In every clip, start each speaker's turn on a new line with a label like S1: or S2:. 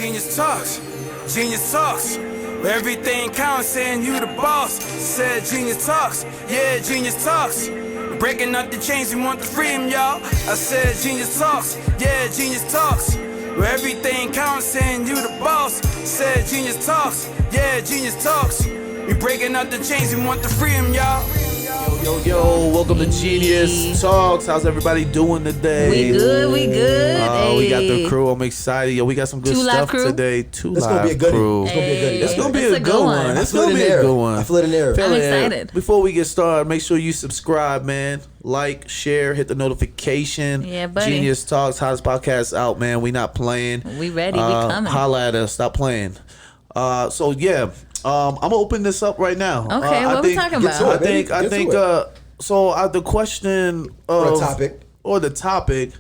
S1: Genius talks, genius talks. Where everything counts, saying you the boss. Said genius talks, yeah, genius talks. Breaking up the chains, we want the freedom, y'all. I said genius talks, yeah, genius talks. Where everything counts, saying you the boss. Said genius talks, yeah, genius talks. We breaking up the chains, we want the freedom, y'all.
S2: Yo, welcome to Genius Talks. How's everybody doing today?
S3: We good.
S2: We got the crew. I'm excited. Yo, we got some good stuff today.
S4: It's gonna be a good
S2: crew.
S4: It's gonna be a good one.
S2: It's gonna be a good one.
S4: I feel it in the air.
S3: I'm excited.
S2: Before we get started, make sure you subscribe, man. Like, share, hit the notification.
S3: Yeah, buddy.
S2: Genius Talks, hottest podcast out, man. We not playing.
S3: We ready. We coming.
S2: Holla at us. Stop playing. I'm gonna open this up right now.
S3: Okay, what we talking about?
S2: The question or the topic,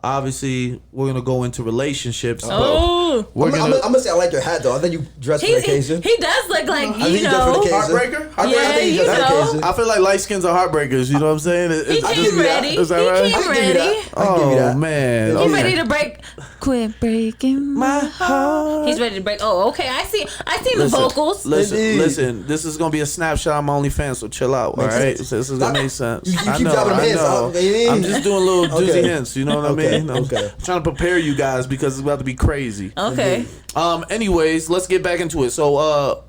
S2: obviously, we're gonna go into relationships.
S3: Oh,
S4: I'm gonna say I like your hat though. I think you dress for the occasion.
S3: He does look like
S2: heartbreaker.
S3: Yeah, you know.
S2: I feel like light skins are heartbreakers. You know what I'm saying?
S3: He came ready.
S2: Is that right?
S3: He came ready.
S2: Oh man,
S3: He's ready to break. Quit breaking my heart. He's ready to break. Oh, okay. I see the vocals.
S2: Listen. This is gonna be a snapshot on my OnlyFans, so chill out. All right, this is gonna make sense.
S4: You keep dropping hints.
S2: I'm just doing little juicy hints. You know what I mean?
S4: Okay.
S2: I'm trying to prepare you guys because it's about to be crazy.
S3: Okay.
S2: Anyways, let's get back into it. So,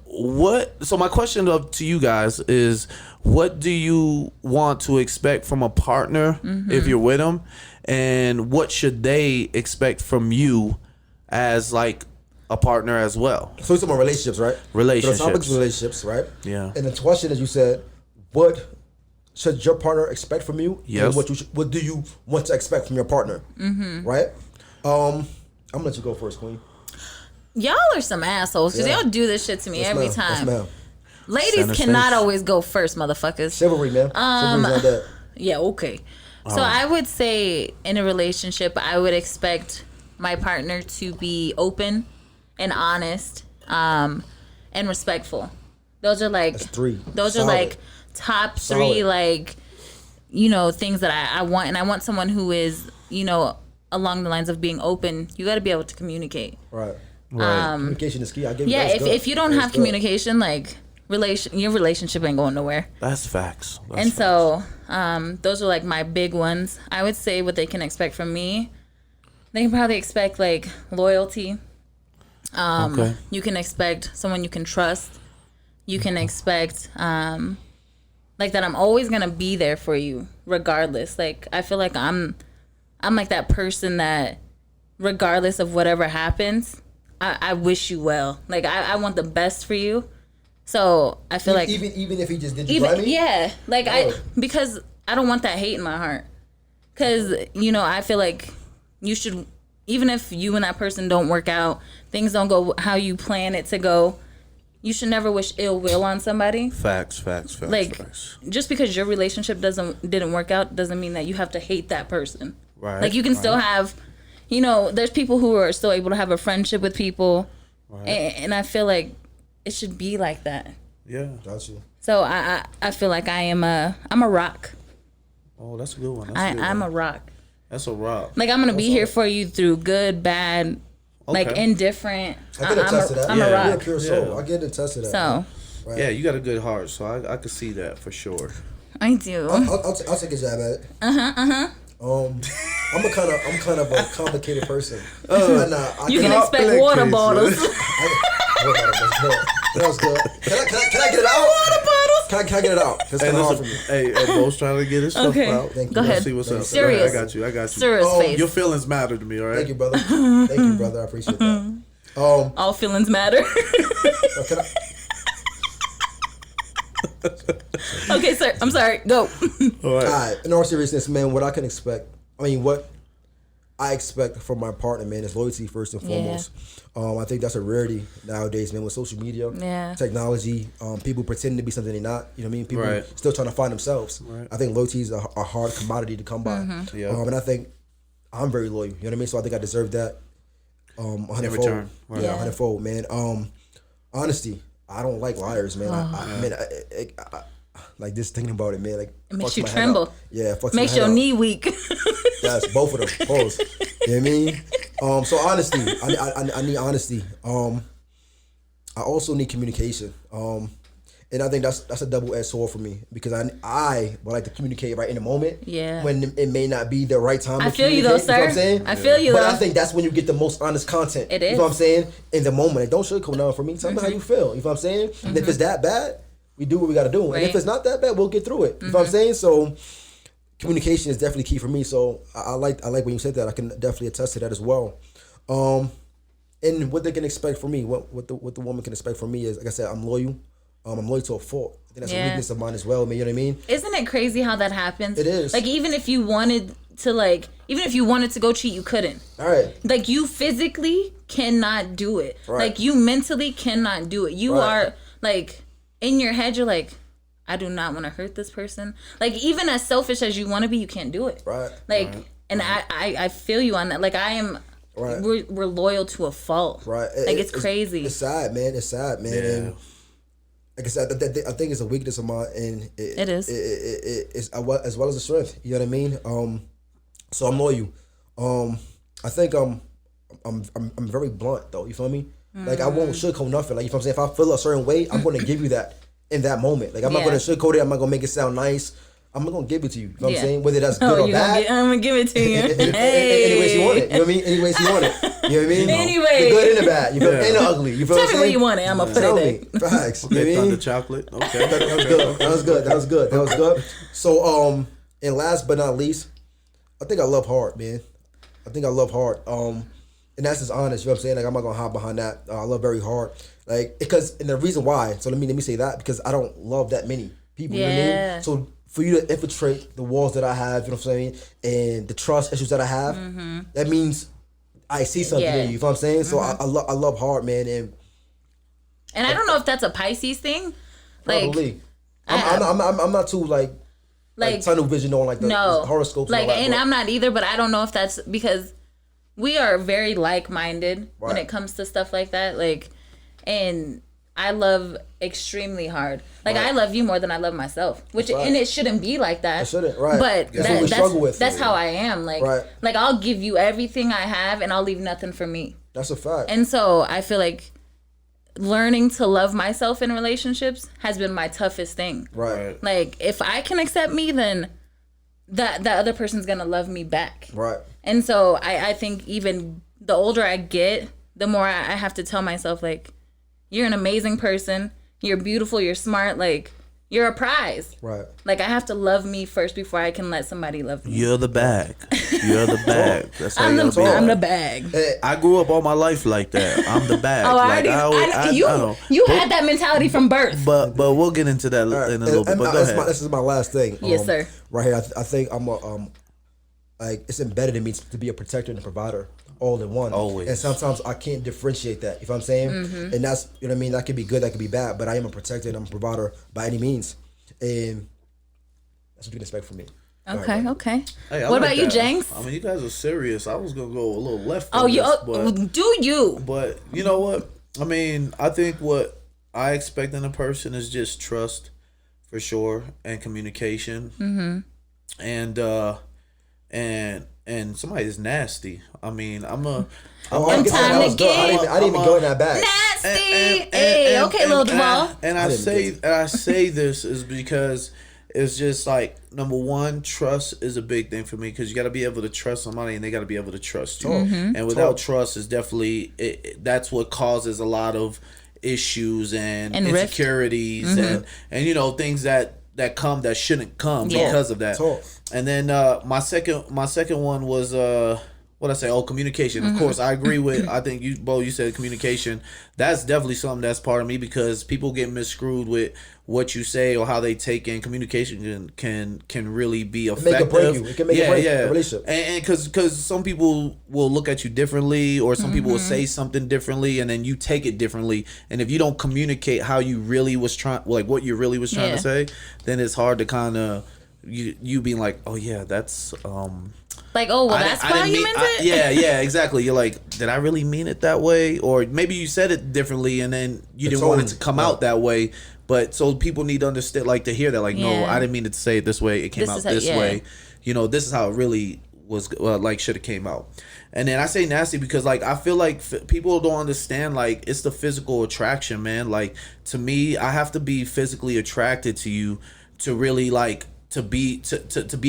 S2: So my question to you guys is, what do you want to expect from a partner if you're with them, and what should they expect from you as like a partner as well?
S4: So we're talking about relationships, right?
S2: Relationships.
S4: So the topic is relationships, right?
S2: Yeah.
S4: And the question, as you said, what should your partner expect from you?
S2: Yes.
S4: And what do you want to expect from your partner? Right? I'm gonna let you go first, Queen.
S3: Y'all are some assholes because y'all do this shit to me every time.
S4: Yes, ma'am.
S3: Ladies
S2: Center
S3: cannot
S2: stage.
S3: always go first, motherfuckers.
S4: Chivalry, man. Chivalry's not that.
S3: Yeah, okay. So I would say in a relationship, I would expect my partner to be open and honest, and respectful. Those are like
S4: That's three.
S3: Those
S4: Solid.
S3: are like top three,
S4: Solid.
S3: like things that I want, and I want someone who is along the lines of being open. You got to be able to communicate.
S4: Right.
S2: Right.
S4: Communication is key. I give you
S3: Yeah,
S4: that's good.
S3: if you don't have communication, like your relationship ain't going nowhere.
S2: That's facts.
S3: So those are like my big ones. I would say what they can expect from me. They can probably expect like loyalty.
S2: Okay.
S3: You can expect someone you can trust. You can expect like that I'm always gonna be there for you regardless. Like I feel like I'm like that person that regardless of whatever happens, I wish you well. Like I want the best for you. So I feel like
S4: even if he just did you grimy?
S3: Yeah, like because I don't want that hate in my heart. Cause I feel like you should, even if you and that person don't work out, things don't go how you plan it to go, you should never wish ill will on somebody.
S2: Facts.
S3: Like
S2: Facts.
S3: just because your relationship didn't work out doesn't mean that you have to hate that person.
S2: Right.
S3: Like you can still have, there's people who are still able to have a friendship with people,
S2: Right.
S3: and I feel like it should be like that.
S2: Yeah.
S4: Got you.
S3: So I feel like I'm a rock.
S2: Oh, that's a good one.
S3: I'm a rock.
S2: That's a rock.
S3: Like I'm gonna be here for you through good, bad, like
S2: Okay.
S3: indifferent.
S4: I get attest to that.
S3: I'm a
S4: You're a
S3: rock.
S4: pure soul. I get attest to that.
S3: So
S4: Right.
S2: Yeah, you got a good heart, so I could see that for sure.
S3: I do.
S4: I'll take a jab at it. I'm kind of a complicated person.
S3: You can expect water bottles.
S4: That was good. Can I get it out?
S3: Water bottles.
S4: Can I get it out? That's kind of hard for me.
S2: Hey, Bo's trying to get his stuff
S3: Okay.
S2: out.
S4: Thank you.
S3: Go ahead.
S2: See what's up.
S3: Serious.
S2: I got you.
S3: Serious face.
S2: Your feelings matter to me, all right?
S4: Thank you, brother. Thank you, brother. I appreciate that.
S3: All feelings matter.
S4: Can I,
S3: Okay, sir. I'm sorry. Go.
S2: All right.
S4: all right. In all seriousness, man, what I expect from my partner, man, is loyalty first and foremost. I think that's a rarity nowadays, man, with social media, technology. People pretending to be something they're not. You know what I mean? People still trying to find themselves.
S2: Right.
S4: I think loyalty is a hard commodity to come by. And I think I'm very loyal. You know what I mean? So I think I deserve that. 100-fold.
S2: return. Right.
S4: Yeah, 100-fold, man. Honesty. I don't like liars, man. like just thinking about it, man. Like
S3: It makes
S4: fucks
S3: you
S4: my head
S3: tremble.
S4: up. Yeah, fucks
S3: Makes
S4: my head
S3: your
S4: up.
S3: knee weak.
S4: Yes, both of them. Pause. You know what I mean? So honesty. I need honesty. I also need communication. And I think that's a double-edged sword for me because I would like to communicate right in the moment.
S3: Yeah.
S4: When it may not be the right time.
S3: I
S4: to
S3: feel you though,
S4: communicate, you know what I'm
S3: sir.
S4: saying?
S3: I feel you
S4: But
S3: though.
S4: I think that's when you get the most honest content.
S3: It
S4: You
S3: is.
S4: know what I'm saying? In the moment. Like, don't sugarcoat nothing for me. Tell me how you feel. You know what I'm saying? And if it's that bad, we do what we got to do. And if
S3: Right.
S4: it's not that bad, we'll get through it. You know what I'm saying? So communication is definitely key for me. So I like when you said that. I can definitely attest to that as well. And what they can expect from me, what the woman can expect from me is, like I said, I'm loyal. I'm loyal to a fault. I think that's a weakness of mine as well, man. You know what I mean?
S3: Isn't it crazy how that happens?
S4: It is.
S3: Like even if you wanted to go cheat, you couldn't.
S4: All right.
S3: Like you physically cannot do it.
S4: Right.
S3: Like you mentally cannot do it. You
S4: Right.
S3: are like in your head. You're like, I do not want to hurt this person. Like even as selfish as you want to be, you can't do it.
S4: Right.
S3: Like, and I feel you on that. Like I am.
S4: Right.
S3: We're loyal to a fault.
S4: Right.
S3: Like it's crazy.
S4: It's sad, man. It's sad, man.
S2: Yeah.
S4: And like I said, I think it's a weakness of mine, and
S3: It is.
S4: It's as well as a strength. You know what I mean? So I'm loyal. I think I'm very blunt though. You feel me? Like I won't sugarcoat nothing. Like you know what I'm saying? If I feel a certain way, I'm gonna give you that in that moment. Like I'm not
S3: Yeah.
S4: gonna sugarcoat it. I'm not gonna make it sound nice. I'm gonna give it to you. You know what I'm saying? Whether that's good
S3: Oh,
S4: or bad.
S3: I'm gonna give it to you.
S4: Any ways you want it. You know what I mean? Any ways you want it. You know what I mean?
S3: Anyway.
S4: The good and the bad. You feel and the ugly. You feel
S3: Tell
S4: what I'm
S3: me where
S4: saying?
S3: you want it. I'm gonna put
S4: Tell
S3: it
S4: me.
S3: there.
S4: Facts. You know what I
S2: Okay,
S4: mean?
S2: thunder chocolate. Okay.
S4: That was good. That was good. So and last but not least, I think I love hard, man. I think I love hard. And that's just honest. You know what I'm saying? Like I'm not gonna hide behind that. I love very hard. Like because and the reason why. So let me say that because I don't love that many people. You know what I
S3: Yeah.
S4: mean? So for you to infiltrate the walls that I have, you know what I'm saying, and the trust issues that I have, that means I see something
S3: Yeah.
S4: in you. You know what I'm saying? So I love hard, man, and
S3: And I don't know if that's a Pisces thing. Like,
S4: probably. I'm not too like tunnel vision on like the
S3: no
S4: horoscopes.
S3: Like,
S4: and all that,
S3: and
S4: but-
S3: I'm not either, but I don't know if that's because we are very like-minded when
S4: Right.
S3: it comes to stuff like that. Like, and I love extremely hard. Like
S4: Right.
S3: I love you more than I love myself, which
S4: right.
S3: and it shouldn't be like that.
S4: It shouldn't, right.
S3: But
S4: That's what we struggle with.
S3: that's how I am. Like,
S4: Right.
S3: like I'll give you everything I have, and I'll leave nothing for me.
S4: That's a fact.
S3: And so I feel like learning to love myself in relationships has been my toughest thing.
S4: right.
S3: Like if I can accept me, then that other person's gonna love me back.
S4: Right.
S3: And so I think even the older I get, the more I have to tell myself, like, you're an amazing person, you're beautiful, you're smart, like you're a prize.
S4: Right.
S3: Like I have to love me first before I can let somebody love me.
S2: You're the bag. You're the bag. That's how
S3: I'm
S2: you
S3: the
S2: gotta be.
S3: I'm the bag.
S2: I grew up all my life like that. I'm the bag.
S3: Oh,
S2: like,
S3: you
S2: know.
S3: had that mentality from birth.
S2: But we'll get into that
S4: All right.
S2: in a little bit.
S4: And
S2: But go ahead.
S4: this is my last thing.
S3: Yes, sir.
S4: Right here, I think I'm a like it's embedded in me to be a protector and a provider all in one.
S2: Always.
S4: And sometimes I can't differentiate that. You know what I'm saying?
S3: Mm-hmm.
S4: And that's you know what I mean. That could be good. That could be bad. But I am a protector and I'm a provider by any means. And that's what you can expect from me.
S3: Okay, okay.
S2: Hey, I
S3: What
S2: like
S3: about you,
S2: that.
S3: Jenks?
S2: I mean, you guys are serious. I was gonna go a little left.
S3: Oh,
S2: on
S3: you
S2: this, but,
S3: do you?
S2: but you know what? I mean, I think what I expect in a person is just trust, for sure, and communication. Mm-hmm. And somebody is nasty. I mean, I'm
S4: Oh,
S3: Them
S4: I guess
S3: time
S4: that was
S3: to
S4: good. I
S3: get-
S4: didn't even go in that bag.
S3: Nasty. Hey, okay, little Duval.
S2: And
S4: I
S2: I
S4: didn't
S2: say this is because it's just like number one, trust is a big thing for me because you got to be able to trust somebody and they got to be able to trust you.
S3: Mm-hmm.
S2: And without trust, is definitely that's what causes a lot of issues and
S3: And rift.
S2: insecurities and you know things that come that shouldn't come
S3: Yeah.
S2: because of that.
S4: Talk.
S2: And then my second one was what I say? Oh, communication. Of course, I agree with. I think you, Bo, you said communication. That's definitely something that's part of me because people get miscrewed with what you say or how they take in. Communication can really be
S4: make
S2: effective.
S4: or break you. It can make or break a relationship.
S2: And because some people will look at you differently, or some people will say something differently, and then you take it differently. And if you don't communicate how you really was trying, like what you really was trying
S3: Yeah.
S2: to say, then it's hard to kind of you being like, oh yeah, that's
S3: Like, oh, well, that's why you meant it?
S2: Yeah, exactly. You're like, did I really mean it that way? Or maybe you said it differently and then you didn't want it to come out that way. But so people need to understand, like, to hear that, like, no, I didn't mean it to say it this way. It came out this way. You know, this is how it really was, like, should have came out. And then I say nasty because, like, I feel like people don't understand, like, it's the physical attraction, man. Like, to me, I have to be physically attracted to you to really, like, to be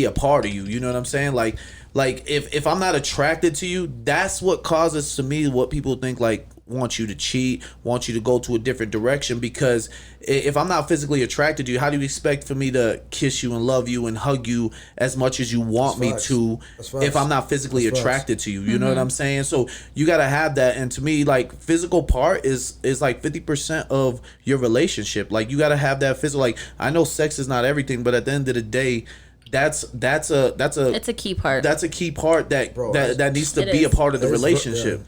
S2: a part of you. You know what I'm saying? Like if I'm not attracted to you, that's what causes to me what people think, like, want you to cheat, want you to go to a different direction. Because if I'm not physically attracted to you, how do you expect for me to kiss you and love you and hug you as much as you want me to if I'm not physically attracted to you? You know what I'm saying? So you got to have that. And to me, like, physical part is like 50% of your relationship. Like, you got to have that physical. Like, I know sex is not everything, but at the end of the day, it's a key part. That's a key part that needs to be a part of the relationship.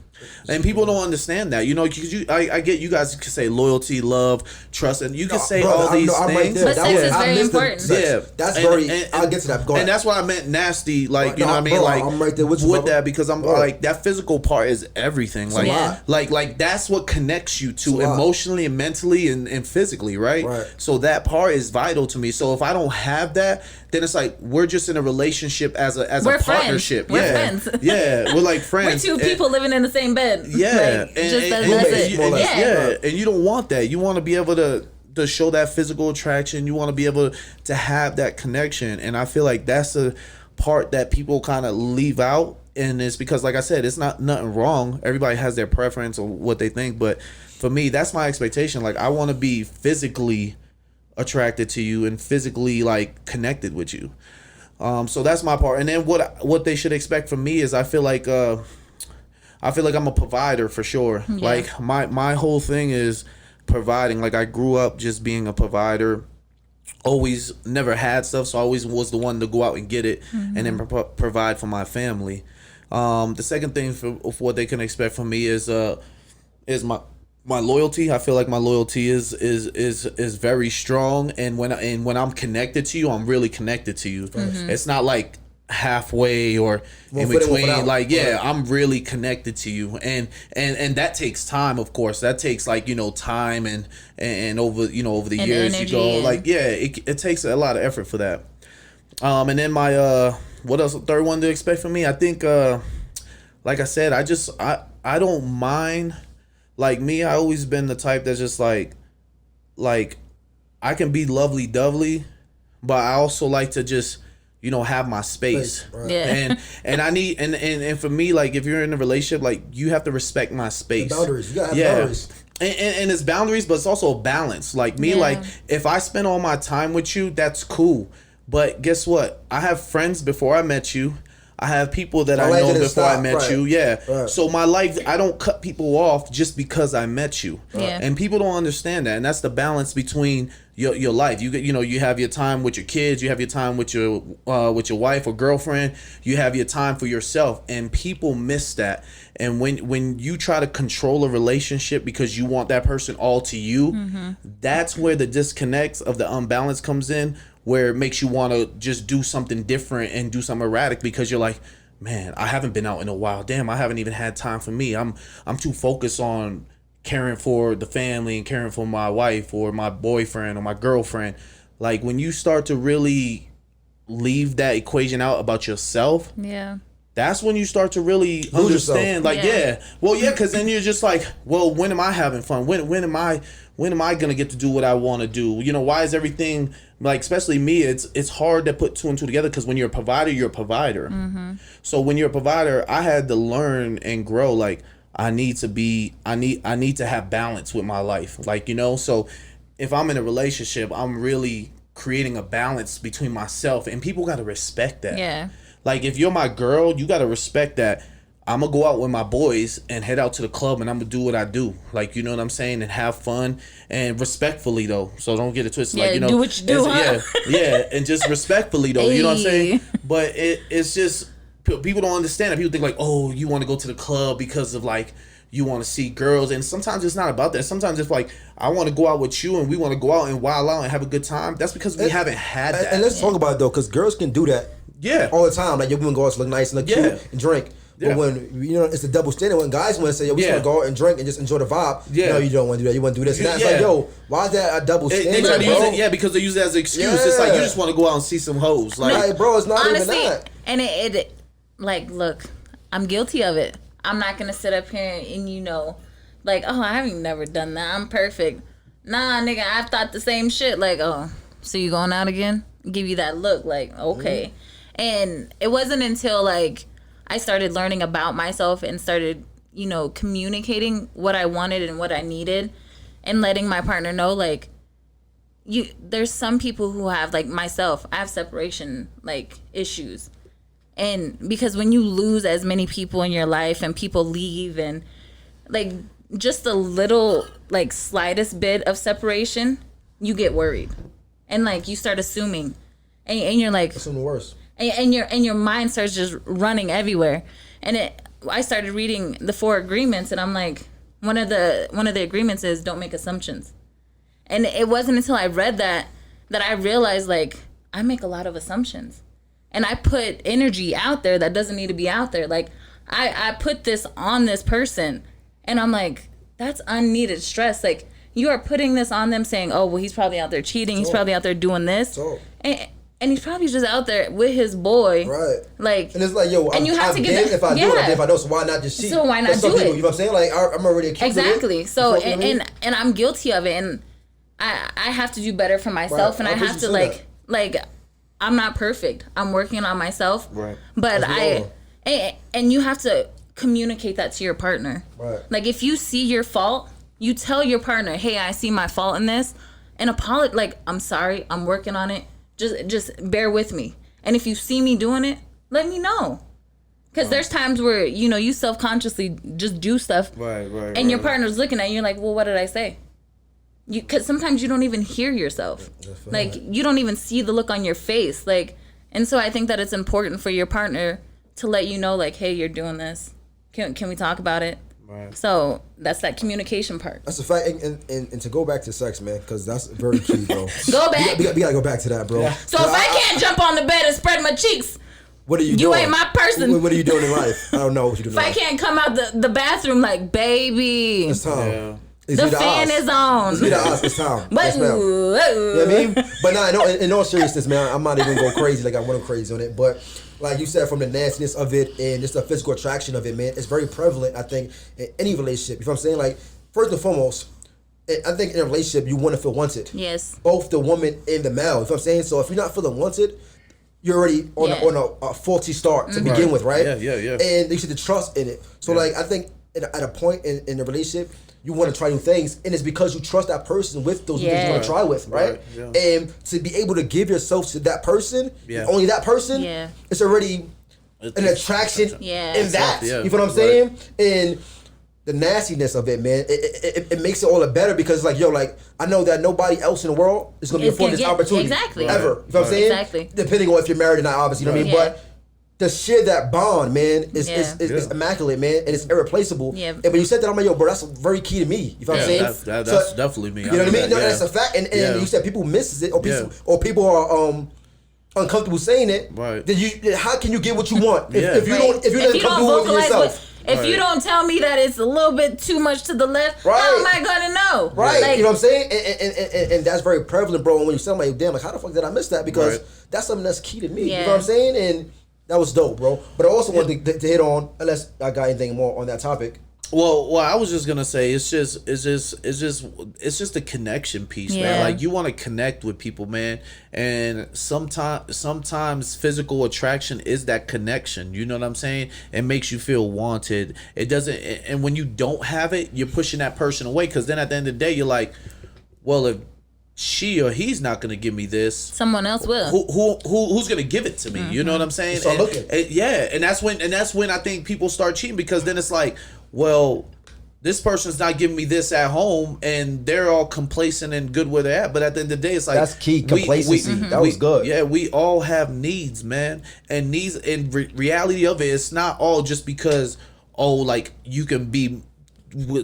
S2: And people don't understand that, you know, because I get you guys can say loyalty, love, trust, and you can say all these things.
S3: But sex is very important.
S4: That's very. I'll get to that. Go ahead.
S2: And that's why I meant nasty, like, you know what I mean, like,
S4: I'm right there with you,
S2: that, because I'm like, that physical part is everything. Like that's what connects you to emotionally and mentally and physically, right? So that part is vital to me. So if I don't have that, then it's like we're just in a relationship as a partnership.
S3: We're friends.
S2: Yeah, we're like friends.
S3: We're two people living in the same bed.
S2: Yeah,
S3: like, that's it.
S2: And you don't want that. You want to be able to show that physical attraction. You want to be able to have that connection. And I feel like that's a part that people kind of leave out. And it's because, like I said, it's not nothing wrong. Everybody has their preference or what they think. But for me, that's my expectation. Like, I want to be physically attracted to you and physically, like, connected with you. So that's my part. And then what they should expect from me is I feel like I'm a provider for sure. Yeah. Like, my whole thing is providing. Like, I grew up just being a provider. Always never had stuff, so I always was the one to go out and get it and then provide for my family. The second thing for what they can expect from me is my loyalty. I feel like my loyalty is very strong, and when I'm connected to you, I'm really connected to you. It's not like halfway or in between. Like, I'm really connected to you, and that takes time. Of course, that takes, like, you know, time and over the
S3: and
S2: years you go, like, it takes a lot of effort for that. And then my what else? The third one to expect from me, I think, like I said, I don't mind. Like, me, I always been the type that's just like I can be lovely dovely, but I also like to just, you know, have my space.
S3: Yeah.
S2: And I need and for me, like, if you're in a relationship, like, you have to respect my space.
S4: The boundaries. You gotta have boundaries.
S2: And it's boundaries, but it's also a balance. Like, me, like, if I spend all my time with you, that's cool. But guess what? I have friends before I met you. I have people that I know before I met you. Yeah. Right. So my life, I don't cut people off just because I met you.
S3: Yeah.
S2: And people don't understand that. And that's the balance between your life. You have your time with your kids, you have your time with your wife or girlfriend, you have your time for yourself, and people miss that. And when you try to control a relationship because you want that person all to you, that's where the disconnect of the unbalance comes in, where it makes you want to just do something different and do something erratic because you're like, man, I haven't been out in a while. Damn, I haven't even had time for me. I'm too focused on caring for the family and caring for my wife or my boyfriend or my girlfriend. Like, when you start to really leave that equation out about yourself, that's when you start to really understand. Like, because then you're just like, well, when am I having fun? When am I gonna get to do what I want to do? You know, why is everything, like, especially me, it's hard to put two and two together, because when you're a provider, you're a provider. So when you're a provider, I had to learn and grow. Like, I need to have balance with my life. Like, you know, so if I'm in a relationship, I'm really creating a balance between myself, and people got to respect that.
S3: Yeah.
S2: Like, if you're my girl, you got to respect that I'm going to go out with my boys and head out to the club, and I'm going to do what I do. Like, you know what I'm saying? And have fun, and respectfully, though. So don't get it twisted. Like, you know,
S3: do what you do, huh?
S2: And just respectfully, though. You know what I'm saying? But it's just, people don't understand it. People think, like, oh, you want to go to the club because of, like, you want to see girls. And sometimes it's not about that. Sometimes it's like, I want to go out with you and we want to go out and wild out and have a good time. That's because we haven't had that.
S4: And let's talk about it, though, because girls can do that.
S2: Yeah.
S4: all the time. Like, yo, we want to go out to look nice and look
S2: Yeah.
S4: cute and drink.
S2: Yeah.
S4: But when, you know, it's a double standard. When guys want to say, yo, we just
S2: Yeah.
S4: want to go out and drink and just enjoy the vibe.
S2: Yeah.
S4: No, you don't want to do that. You want to do this and that. It's
S2: Yeah.
S4: like, yo, why is that a double
S2: They
S4: standard,
S2: try to
S4: bro?
S2: use it, because they use it as an excuse. It's like you
S4: Yeah.
S2: just want to go out and see some hoes. Like,
S4: Like, bro, it's not
S3: Honestly,
S4: even that.
S3: and it like, look, I'm guilty of it. I'm not gonna sit up here and like, oh, I haven't never done that. I'm perfect. Nah, nigga, I've thought the same shit. Like, oh, so you going out again? Give you that look, like, okay. And it wasn't until like I started learning about myself and started, communicating what I wanted and what I needed, and letting my partner know, like, there's some people who have, like myself, I have separation like issues. And because when you lose as many people in your life and people leave, and like just a little like slightest bit of separation, you get worried, and like you start assuming, and you're like,
S4: That's the worst.
S3: and your mind starts just running everywhere. And I started reading the 4 agreements, and I'm like, one of the agreements is don't make assumptions. And it wasn't until I read that I realized, like, I make a lot of assumptions, and I put energy out there that doesn't need to be out there. Like, I put this on this person, and I'm like, that's unneeded stress. Like, you are putting this on them, saying, oh, well, he's probably out there cheating, he's probably out there doing this,
S4: So.
S3: and he's probably just out there with his boy.
S4: Right.
S3: Like,
S4: And it's like, yo,
S3: and you have to
S4: I'm
S3: give
S4: damned
S3: the-
S4: if I do it,
S3: yeah.
S4: I'm if I don't, so why not just cheat?
S3: So why not
S4: But some
S3: do
S4: people,
S3: it?
S4: You know what I'm saying? Like, I'm already accused of it.
S3: exactly. So
S4: You feel what I mean?
S3: and I'm guilty of it, and I have to do better for myself,
S4: Right.
S3: and I
S4: I
S3: have to
S4: appreciate
S3: like I'm not perfect. I'm working on myself.
S2: Right.
S3: But
S4: That's
S3: and you have to communicate that to your partner.
S4: Right.
S3: Like, if you see your fault, you tell your partner, hey, I see my fault in this, and apologize. Like, I'm sorry, I'm working on it. Just bear with me. And if you see me doing it, let me know. Because there's times where, you self-consciously just do stuff.
S2: Right.
S3: And your partner's looking at you, you're like, well, what did I say? Because sometimes you don't even hear yourself. Like, you don't even see the look on your face. Like, and so I think that it's important for your partner to let you know, like, hey, you're doing this. Can we talk about it?
S2: Right.
S3: So that's that communication part.
S4: That's a fact. And to go back to sex, man, because that's very key, bro.
S3: Go back.
S4: We gotta go back to that, bro.
S3: So if I can't jump on the bed and spread my cheeks,
S4: What are you
S3: you
S4: doing?
S3: ain't my person.
S4: What are you doing in life? I don't know what you're doing
S3: if
S4: in
S3: I
S4: life.
S3: can't come out the bathroom like, baby,
S4: It's time.
S2: Yeah.
S4: It's
S3: the
S4: either
S3: fan
S4: us.
S3: is on.
S4: It's either us. It's time.
S3: But
S4: Yes, ma'am. You know what I mean? But nah, in all seriousness, man, I'm not even going crazy like I went crazy on it. But like you said, from the nastiness of it and just the physical attraction of it, man, it's very prevalent, I think, in any relationship. You know what I'm saying? Like, first and foremost, I think in a relationship, you want to feel wanted.
S3: Yes.
S4: Both the woman and the male. You know what I'm saying? So if you're not feeling wanted, you're already on,
S3: Yeah.
S4: a faulty start to begin with, right?
S2: Yeah.
S4: And you should the trust in it. So like, I think at a point in the relationship, you want to try new things, and it's because you trust that person with those new things you want to try with, right?
S2: Right, yeah.
S4: And to be able to give yourself to that person,
S2: Yeah.
S4: only that person,
S3: Yeah.
S4: it's already an attraction
S3: Yeah.
S4: in that.
S2: Yeah,
S4: You feel what I'm saying? And the nastiness of it, man, it makes it all the better because, like, yo, like, I know that nobody else in the world is going to be
S3: It's
S4: afforded
S3: gonna
S4: this
S3: get-
S4: opportunity.
S3: exactly.
S4: Ever. You know what I'm saying?
S3: Exactly.
S4: Depending on if you're married or not, obviously, you know what I mean?
S3: Yeah.
S4: But to share that bond, man, is
S3: Yeah.
S4: is immaculate, man, and it's irreplaceable.
S3: Yeah.
S4: And when you said that, I'm like, yo, bro, that's very key to me. You feel what I'm saying?
S2: That's definitely me.
S4: You know what I mean? No,
S2: Yeah.
S4: that's a fact. And
S2: Yeah.
S4: you said people misses it, or
S2: Yeah.
S4: people are uncomfortable saying it.
S2: Right.
S4: Then how can you get what you want if,
S2: Yeah.
S4: if you
S3: Right.
S4: don't if you're
S3: If
S4: not
S3: you don't
S4: comfortable with
S3: vocalize
S4: yourself?
S3: if you
S2: Right.
S3: don't tell me that it's a little bit too much to the left, how
S4: Right.
S3: am I gonna know?
S4: Right,
S3: Like,
S4: you know what I'm saying, and that's very prevalent, bro. And when you say, like, damn, like, how the fuck did I miss that? Because
S2: Right.
S4: that's something that's key to me. You
S3: Yeah.
S4: know what I'm saying? And that was dope, bro. But I also wanted to hit on, unless I got anything more on that topic.
S2: Well, I was just gonna say it's just a connection piece, man.
S3: Yeah.
S2: Like, you want to connect with people, man, and sometimes physical attraction is that connection. You know what I'm saying? It makes you feel wanted. It doesn't, and when you don't have it, you're pushing that person away. Because then at the end of the day, you're like, well, if she or he's not gonna give me this,
S3: someone else will.
S2: who's gonna give it to me? You know what I'm saying?
S4: Start looking.
S2: Yeah, and that's when I think people start cheating, because then it's like, well, this person's not giving me this at home, and they're all complacent and good where they're at. But at the end of the day, it's like,
S4: That's key, complacency. That was good.
S2: Yeah, we all have needs, man, and needs. And reality of it, it's not all just because, oh, like, you can be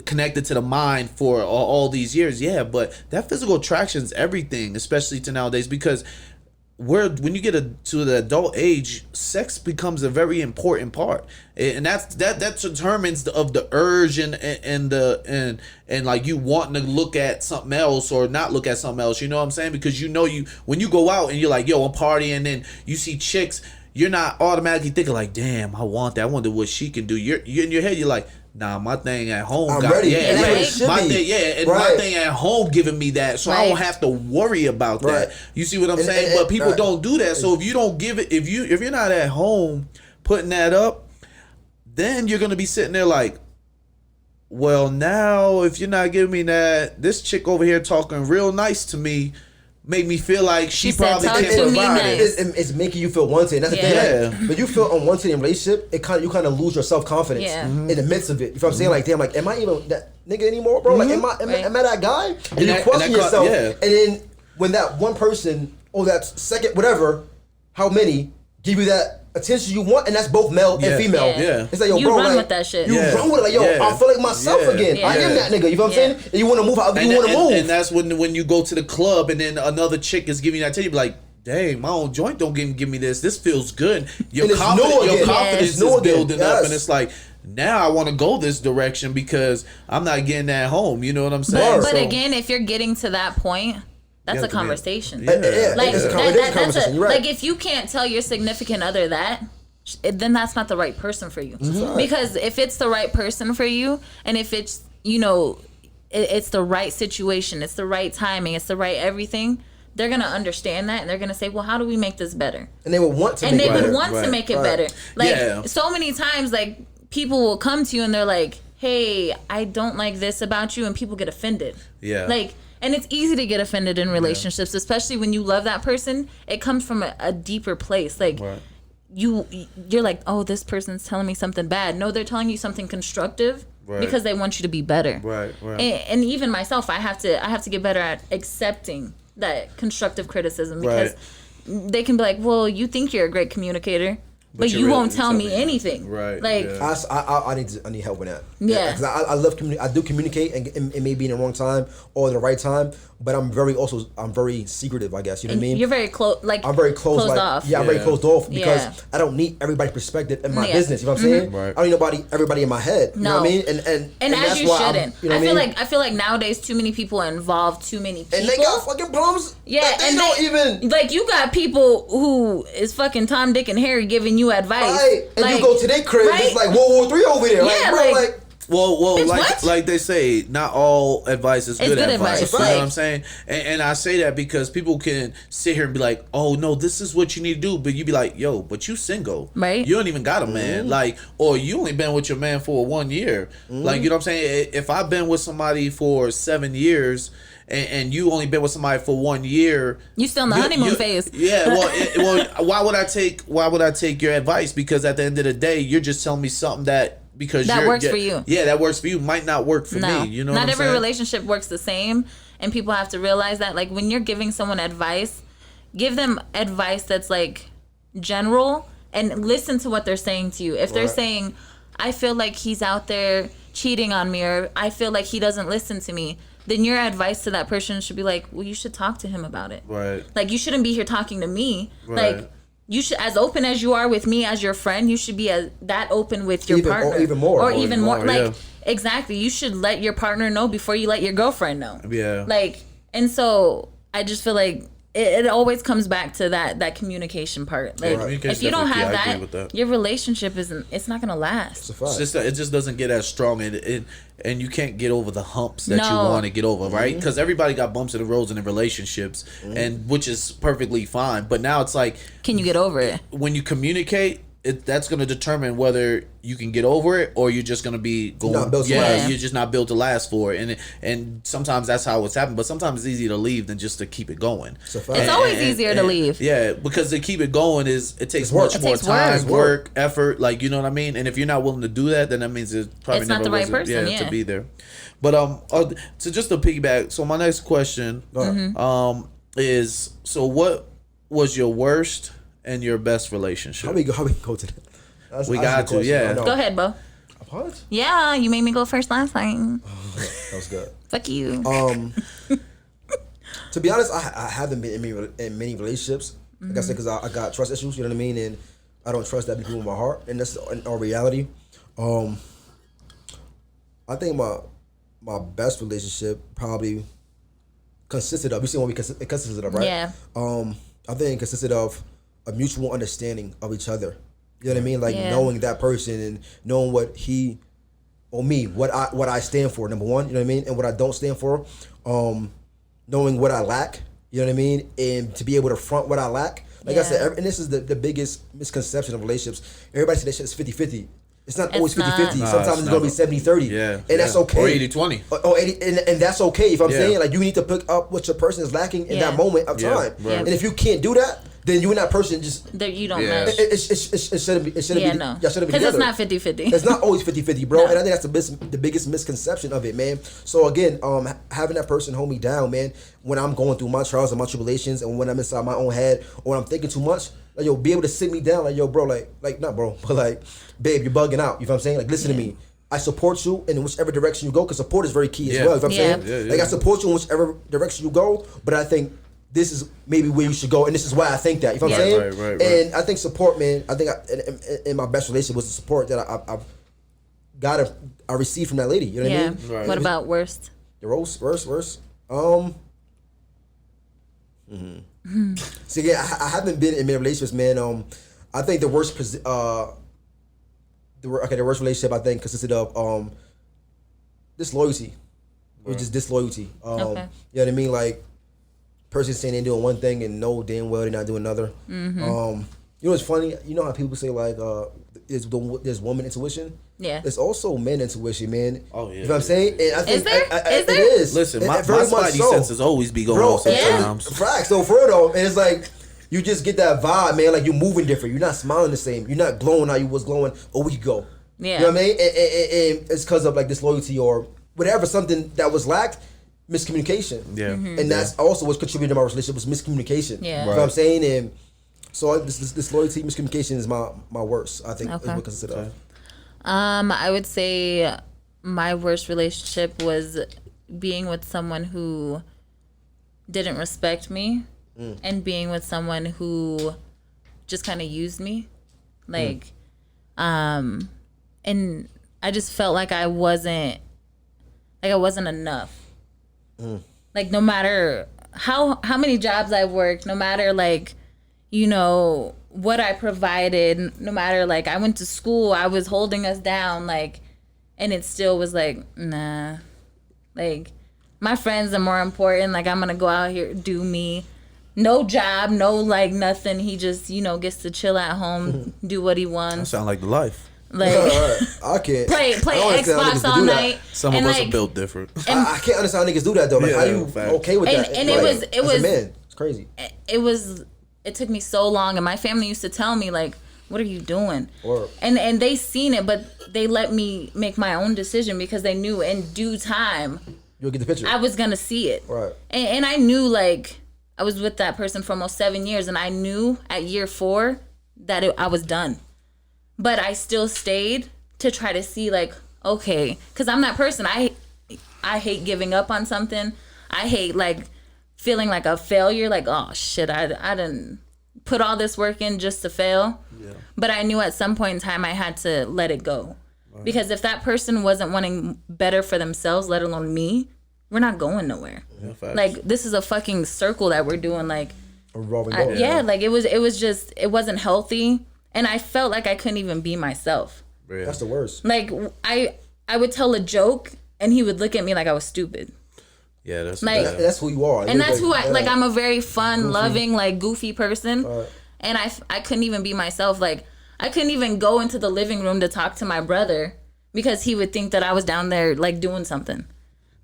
S2: connected to the mind for all these years. Yeah, but that physical attraction is everything, especially to nowadays, because when you get to the adult age, sex becomes a very important part, and that determines the urge and like you wanting to look at something else or not look at something else. You know what I'm saying? Because when you go out and you're like, yo, I'm partying, and then you see chicks, you're not automatically thinking like, damn, I want that. I wonder what she can do. You're in your head, you're like, nah, my thing at home.
S4: I'm ready.
S2: Yeah,
S4: That's what it
S2: right.
S4: should
S2: My
S4: be.
S2: thing, yeah, and
S4: Right.
S2: my thing at home giving me that, so I don't have to worry about that.
S4: Right.
S2: You see what I'm
S4: And-
S2: saying?
S4: and-
S2: But people
S4: right.
S2: don't do that. So if you don't give it, if you're not at home putting that up, then you're gonna be sitting there like, well, now if you're not giving me that, this chick over here talking real nice to me, make me feel like she
S3: She said,
S2: probably
S3: "Talk
S2: can't
S3: to me
S2: provide
S3: nice."
S2: it.
S4: It's making you feel wanted. And that's the thing.
S2: Yeah.
S4: Like, when you feel unwanted in a relationship, you kind of lose your self confidence
S3: Yeah.
S4: in the midst of it. You know what I'm saying? Like, damn, like, am I even that nigga anymore, bro? Like, am I that guy? And you
S2: that-
S4: question
S2: and that
S4: yourself.
S2: yeah.
S4: And then when that one person or that second, whatever, how many give you that attention you want, and that's both male
S2: Yeah.
S4: and female.
S2: Yeah.
S4: It's like, yo,
S3: You
S4: bro,
S3: run
S4: like,
S3: with that shit.
S4: You
S2: Yeah.
S4: run with it, like, yo,
S2: Yeah.
S4: I feel like myself
S2: Yeah.
S4: again. I am
S3: Yeah.
S4: that nigga. You know what I'm
S3: Yeah.
S4: saying? And you want to move however you want to move.
S2: And that's when you go to the club and then another chick is giving you that, you be like, dang, my own joint don't give me this. This feels good. Your
S4: And it's
S2: confidence,
S4: new
S2: your
S4: again.
S2: confidence
S4: It's new
S2: is
S4: again.
S2: building up,
S4: Yes.
S2: and it's like, now I want to go this direction because I'm not getting that home. You know what I'm saying?
S3: But
S2: So-
S3: again, if you're getting to that point, that's
S2: have
S3: a
S2: to be-
S3: conversation.
S2: Yeah.
S3: Like
S4: it's a
S3: that-
S4: conversation.
S3: that's
S4: You're right.
S3: like if you can't tell your significant other that, then that's not the right person for you. Because if it's the right person for you, and if it's it's the right situation, it's the right timing, it's the right everything, they're gonna understand that and they're gonna say, well, how do we make this better?
S4: And they would want to
S3: And
S4: make
S3: they
S4: it
S3: would
S4: better.
S3: want to
S2: right,
S3: make it
S4: right.
S3: better. Like
S2: Yeah.
S3: so many times, like people will come to you and they're like, hey, I don't like this about you, and people get offended.
S2: Yeah.
S3: Like, and it's easy to get offended in relationships, especially when you love that person. It comes from a deeper place. Like
S2: Right.
S3: you're like, oh, this person's telling me something bad. No, they're telling you something constructive
S2: Right.
S3: because they want you to be better.
S2: Right, right.
S3: And even myself, I have to get better at accepting that constructive criticism, because they can be like, well, you think you're a great communicator, but
S2: you're
S3: you
S2: really-
S3: won't tell
S2: you're
S3: me
S2: telling me
S3: anything.
S2: Right,
S3: Like,
S2: yeah.
S4: I need help with that.
S3: Yeah.
S4: Because I love I do communicate, and it may be in the wrong time or the right time, but I'm very secretive, I guess. You know what I mean?
S3: you're very close. Like,
S4: I'm very closed
S3: off.
S4: Yeah, I'm very
S2: Yeah.
S4: closed off because
S3: Yeah.
S4: I don't need everybody's perspective in my
S3: Yeah.
S4: business. You know what I'm saying?
S2: Right.
S4: I don't need everybody in my head. You know what I
S3: No.
S4: mean? And
S3: as
S4: that's
S3: you
S4: why
S3: shouldn't.
S4: you know
S3: I
S4: what
S3: feel
S4: mean?
S3: like nowadays too many people involve too many people.
S4: And they got fucking problems.
S3: yeah,
S4: that they
S3: and
S4: don't
S3: they,
S4: even.
S3: like, you got people who is fucking Tom, Dick, and Harry giving you advice.
S4: Right. And
S3: Like,
S4: you go to their crib,
S3: right?
S4: it's like World War III over there.
S3: Yeah,
S4: Bro,
S3: like-
S2: Well,
S3: Bitch, what?
S2: like they say, not all advice is good
S3: good
S2: advice.
S3: advice.
S2: You know
S3: Like-
S2: what I'm saying? And I say that because people can sit here and be like, "Oh no, this is what you need to do," but you be like, "Yo, but you single,
S3: Right.
S2: You don't even got a man, like, or you only been with your man for 1 year, like, you know what I'm saying? If I've been with somebody for 7 years." And you only been with somebody for 1 year.
S3: You still in the honeymoon phase.
S2: Yeah. Well, why would I take your advice? Because at the end of the day, you're just telling me something that because
S3: That
S2: you're,
S3: works for you.
S2: Yeah, that works for you. Might not work for
S3: No,
S2: me. You know,
S3: not
S2: what I'm
S3: every
S2: saying?
S3: relationship works the same, and people have to realize that. Like, when you're giving someone advice, give them advice that's like general, and listen to what they're saying to you. If they're
S4: Right.
S3: saying, I feel like he's out there cheating on me, or I feel like he doesn't listen to me, then your advice to that person should be like, well, you should talk to him about it.
S2: Right.
S3: Like, you shouldn't be here talking to me.
S2: Right.
S3: Like, you should, as open as you are with me as your friend, you should be that open with your
S4: Even- or
S3: partner.
S4: even more.
S3: Or
S4: Or
S3: even
S2: even
S3: more.
S2: more,
S3: Like,
S2: yeah.
S3: exactly. You should let your partner know before you let your girlfriend know.
S2: Yeah.
S3: Like, and so I just feel like it always comes back to that communication part. Like,
S2: Communication
S3: if you don't
S2: definitely
S3: have
S2: key. I agree with that.
S3: your relationship it's not gonna last.
S4: It's a fact.
S2: It's just it just doesn't get as strong, and you can't get over the humps that you
S3: No.
S2: want to get over, right? Because everybody got bumps in the roads in their relationships, and which is perfectly fine. But now it's like
S3: Can you get over it?
S2: when you communicate, that's going to determine whether you can get over it or you're just going to be going.
S4: Not built to
S2: yeah,
S3: last.
S2: you're just not built to last for it, and sometimes that's how it's happened. But sometimes it's easier to leave than just to keep it going.
S4: It's a fact.
S3: It's always easier to leave.
S2: Yeah, because to keep it going it takes
S4: work.
S2: much
S4: It
S2: more
S3: takes
S2: time,
S3: work.
S2: work, effort. Like, you know what I mean. And if you're not willing to do that, then that means it's probably
S3: It's not
S2: never
S3: the right
S2: was
S3: person,
S2: to
S3: yeah.
S2: be there. But so just to piggyback. So my next question, is so what was your worst and your best relationship?
S4: How we go to that? That's
S2: We
S4: that's
S2: got
S4: a good
S2: to,
S4: question.
S2: yeah.
S4: I know.
S3: Go ahead, Bo.
S4: What?
S3: Yeah, you made me go first last time.
S4: That was good.
S3: Fuck you.
S4: To be honest, I haven't been in many relationships. Like I said, because I got trust issues. You know what I mean? And I don't trust that people in my heart, and that's in our reality. I think my best relationship probably consisted of. You see what it consisted of, right?
S3: Yeah.
S4: I think it consisted of a mutual understanding of each other. You know what I mean? Like
S3: Yeah.
S4: knowing that person and knowing what he or me, what I stand for. Number one, you know what I mean, and what I don't stand for. Knowing what I lack. You know what I mean, and to be able to front what I lack. Like I said, and this is the biggest misconception of relationships. Everybody says that shit is 50-50. It's not always 50-50.
S2: Nah,
S4: Sometimes it's going to be 70-30.
S2: Yeah.
S4: And that's okay.
S2: Or 80-20.
S4: Or 80, and that's okay. If I'm
S2: Yeah.
S4: saying, like, you need to pick up what your person is lacking in that moment of
S2: Yeah,
S4: time.
S2: right.
S4: And if you can't do that, then you and that person just...
S3: That you don't
S2: Yeah.
S3: match.
S4: It shouldn't be... It shouldn't
S3: Yeah,
S4: be...
S3: no.
S4: Y'all shouldn't be
S3: Because
S4: together.
S3: it's not 50-50.
S4: It's not always 50-50, bro.
S3: No.
S4: And I think that's the biggest misconception of it, man. So again, having that person hold me down, man, when I'm going through my trials and my tribulations and when I'm inside my own head or when I'm thinking too much, like, yo, be able to sit me down, like, yo, bro, like not bro, but like, babe, you're bugging out. You know what I'm saying? Like, listen to me. I support you in whichever direction you go, because support is very key as
S2: Yeah.
S4: well. You know what I'm
S3: Yeah.
S4: saying?
S2: Yeah,
S4: Like, I support you in whichever direction you go, but I think this is maybe where you should go, and this is why I think that. You know what I'm
S3: Yeah.
S4: saying?
S2: Right.
S4: And I think support, man. I think in my best relationship was the support that I've I received from that lady. You know what I
S3: Yeah.
S4: mean?
S2: Right.
S3: What about worst?
S4: The worst. So yeah, I haven't been in many relationships, man. I think the worst relationship I think consisted of disloyalty, which is disloyalty.
S3: Okay.
S4: You know what I mean? Like, person saying they're doing one thing and know damn well they're not doing another. You know what's funny? You know how people say like there's woman intuition.
S3: Yeah.
S4: There's also men intuition, man.
S2: Oh, yeah.
S4: You know what I'm saying? And I think
S3: Is there?
S4: It
S3: Is there?
S4: is.
S2: Listen,
S4: And
S2: my
S4: very much
S2: spidey
S4: so.
S2: senses always be going
S4: Bro,
S2: on sometimes.
S4: facts. So for real though, and it's like you just get that vibe, man. Like, you're moving different. You're not smiling the same. You're not glowing how you was glowing a week ago.
S3: Yeah.
S4: You know what I mean? And it's because of like disloyalty or whatever, something that was lacked, miscommunication.
S2: Yeah.
S4: And that's also what's contributed to my relationship was miscommunication.
S3: Yeah.
S4: You know what I'm saying? And so this loyalty, miscommunication is my worst. I think is
S3: Okay.
S4: what considered of.
S3: I would say my worst relationship was being with someone who didn't respect me and being with someone who just kind of used me. Like, and I just felt like I wasn't enough. Like, no matter how many jobs I worked, no matter like, you know, what I provided, no matter like I went to school, I was holding us down, like, and it still was like, nah, like, my friends are more important. Like, I'm gonna go out here, do me, no job, no like nothing. He just, you know, gets to chill at home, do what he wants,
S2: Sound like the life.
S3: like
S4: I can't
S3: play
S4: I don't understand how niggas
S3: Xbox
S4: do
S3: all
S4: that.
S3: night.
S2: Some of
S3: and
S2: us
S3: like,
S2: are built different.
S4: I can't understand how niggas do that though. Like, how
S2: Yeah,
S4: you
S2: facts.
S4: okay with
S3: And-
S4: that?
S3: and
S4: Like,
S3: it was
S4: as a man, it's crazy.
S3: It took me so long, and my family used to tell me like, what are you doing?
S4: Word.
S3: And they seen it, but they let me make my own decision because they knew in due time
S4: You'll get the picture.
S3: I was gonna see it.
S4: Right.
S3: And I knew, like, I was with that person for almost 7 years, and I knew at year 4 that I was done. But I still stayed to try to see, like, okay, because I'm that person. I hate giving up on something. I hate like feeling like a failure. Like, oh shit, I didn't put all this work in just to fail. Yeah. But I knew at some point in time I had to let it go. Right. Because if that person wasn't wanting better for themselves, let alone me, we're not going nowhere.
S2: Yeah, facts.
S3: Like, this is a fucking circle that we're doing. Like,
S4: A revolving door.
S3: like it was just, it wasn't healthy, and I felt like I couldn't even be myself.
S2: Yeah.
S4: That's the worst.
S3: Like, I would tell a joke and he would look at me like I was stupid.
S2: Yeah, that's
S3: Like-
S2: bad.
S4: That's who you are.
S3: And that's who
S4: yeah.
S3: I'm a very fun, loving, like, goofy person. And I couldn't even be myself. Like, I couldn't even go into the living room to talk to my brother because he would think that I was down there, like, doing something.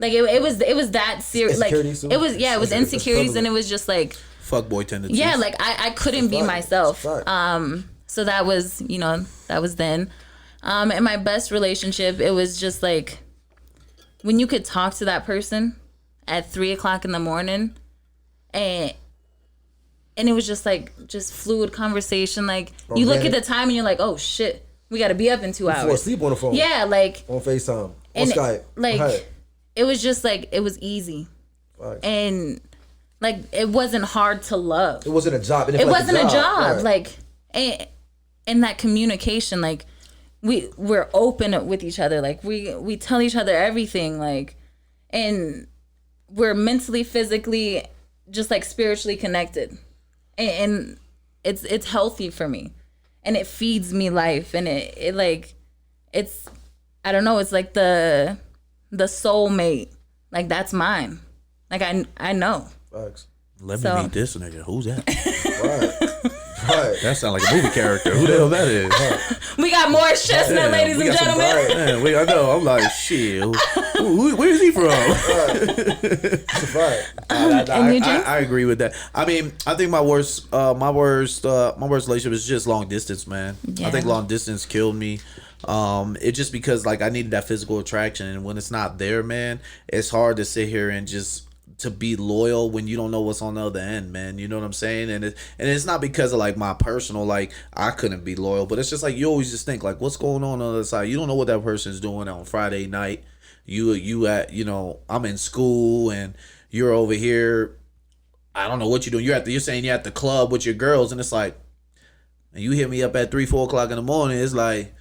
S3: Like, it was that serious. Like,
S4: Insecurities too?
S3: it was
S4: It's
S3: insecurities, and
S4: prevalent.
S3: it was just like,
S2: Fuckboy tendencies.
S3: yeah, like, I couldn't be
S4: fact.
S3: myself.
S4: It's a fact.
S3: So that was, that was then. And my best relationship, it was just like, when you could talk to that person at 3:00 in the morning, and it was just like, just fluid conversation. Like, you look at the time and you're like, oh shit, we got to be up in 2
S4: Fall
S3: hours.
S4: asleep on the phone.
S3: Yeah, like,
S4: On FaceTime. On
S3: and
S4: Skype.
S3: like,
S4: Right.
S3: it was just like, it was easy.
S4: Right.
S3: And like it wasn't hard to love.
S4: It wasn't a job.
S3: It wasn't a job.
S4: Right.
S3: Like in that communication, like we're open with each other. Like we tell each other everything. Like, and we're mentally, physically, just like spiritually connected, and it's healthy for me, and it feeds me life, and it like it's, I don't know, it's like the soulmate. Like that's mine. Like I know.
S4: Facts.
S2: Let
S3: So-
S2: me meet this nigga. Who's that?
S4: Right.
S2: That sounds like a movie character. Who the hell that is?
S3: We got Morris Chestnut,
S2: Damn,
S3: ladies
S2: we
S3: and
S2: got some
S3: gentlemen.
S2: Man, I know. I'm like, shit. Where is he from?
S4: Right.
S3: And you, James?
S2: I agree with that. I mean, I think my worst relationship is just long distance, man.
S3: Yeah.
S2: I think long distance killed me. It just because like I needed that physical attraction, and when it's not there, man, it's hard to sit here and just to be loyal when you don't know what's on the other end, man. You know what I'm saying? And it's not because of like my personal, like I couldn't be loyal, but it's just like you always just think like what's going on the other side. You don't know what that person's doing on Friday night. You at, you know, I'm in school and you're over here. I don't know what you're doing. You're saying you're at the club with your girls, and it's like, and you hit me up at 3-4 o'clock in the morning. It's like,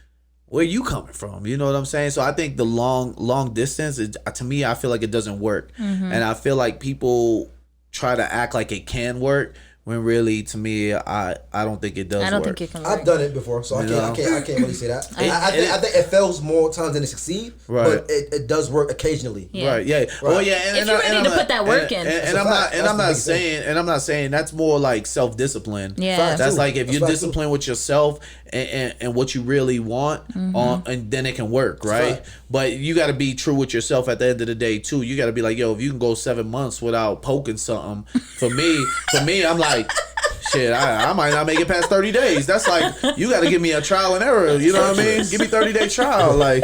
S2: where you coming from? You know what I'm saying? So I think the long distance, to me, I feel like it doesn't work. And I feel like people try to act like it can work when really, to me, I don't think it does work.
S3: I don't think it can work.
S4: I've done it before, so I can't really say that. I think it fails more times than it succeed,
S2: Right.
S4: but it does work occasionally.
S3: Yeah.
S2: Right. Yeah. Oh yeah. And,
S3: If you're ready to put that work in.
S2: and I'm not saying that's more like self discipline.
S3: Yeah.
S4: Facts.
S2: That's
S4: True.
S2: like if
S4: That's
S2: you're
S4: facts,
S2: disciplined with yourself and what you really want, and then it can work, right?
S4: right.
S2: But you got to be true with yourself at the end of the day too. You got to be like, yo, if you can go 7 months without poking something, for me, I'm like, shit, I might not make it past 30 days. That's like, you got to give me a trial and error. You know what I mean? Give me 30-day trial, like.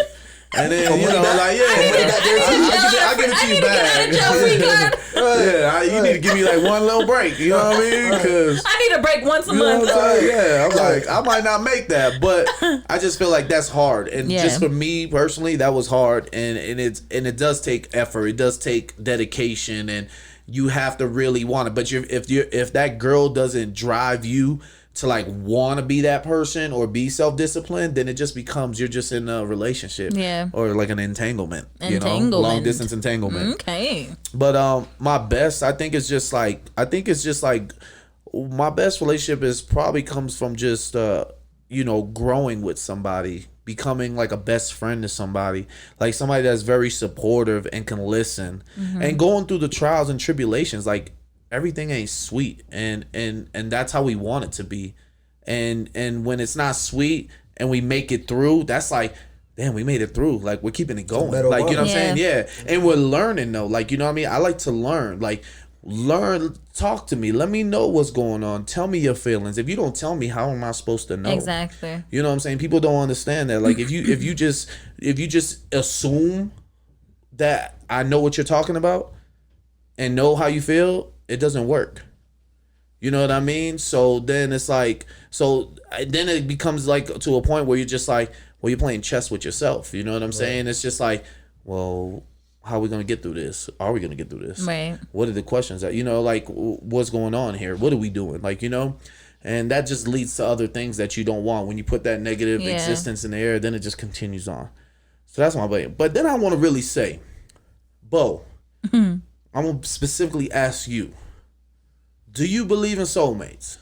S2: And then, you know, like, yeah, I give it to you back. Yeah, you need to give me like one little break. You know what I mean? Because
S3: I need a break once a
S2: you know
S3: month.
S2: what I'm saying? Yeah, I'm like, I might not make that, but I just feel like that's hard. And
S3: Yeah.
S2: just for me personally, that was hard. And it does take effort. It does take dedication, and you have to really want it. But if that girl doesn't drive you to like want to be that person or be self-disciplined, then it just becomes you're just in a relationship,
S3: Yeah.
S2: or like an entanglement, you know,
S3: Entanglement.
S2: long distance entanglement.
S3: Okay.
S2: But my best, I think it's just like my best relationship is probably comes from just you know, growing with somebody, becoming like a best friend to somebody, like somebody that's very supportive and can listen, and going through the trials and tribulations. Like everything ain't sweet, and that's how we want it to be, and when it's not sweet and we make it through, that's like, damn, we made it through. Like we're keeping it going.
S4: better
S2: Like, you know what I'm saying?
S3: one.
S2: Yeah. And we're learning though. Like, you know what I mean? I like to learn. Like, talk to me. Let me know what's going on. Tell me your feelings. If you don't tell me, how am I supposed to know?
S3: Exactly.
S2: You know what I'm saying? People don't understand that. Like if you just assume that I know what you're talking about and know how you feel, it doesn't work. You know what I mean? So then it's like, then it becomes like to a point where you're just like, well, you're playing chess with yourself. You know what I'm saying? It's just like, well, how are we going to get through this? Are we going to get through this?
S3: Right.
S2: What are the questions that, you know, like what's going on here? What are we doing? Like, you know, and that just leads to other things that you don't want. When you put that negative
S3: Yeah.
S2: existence in the air, then it just continues on. So that's my blame. But then I want to really say, Bo, I'm going to specifically ask you, do you believe in soulmates?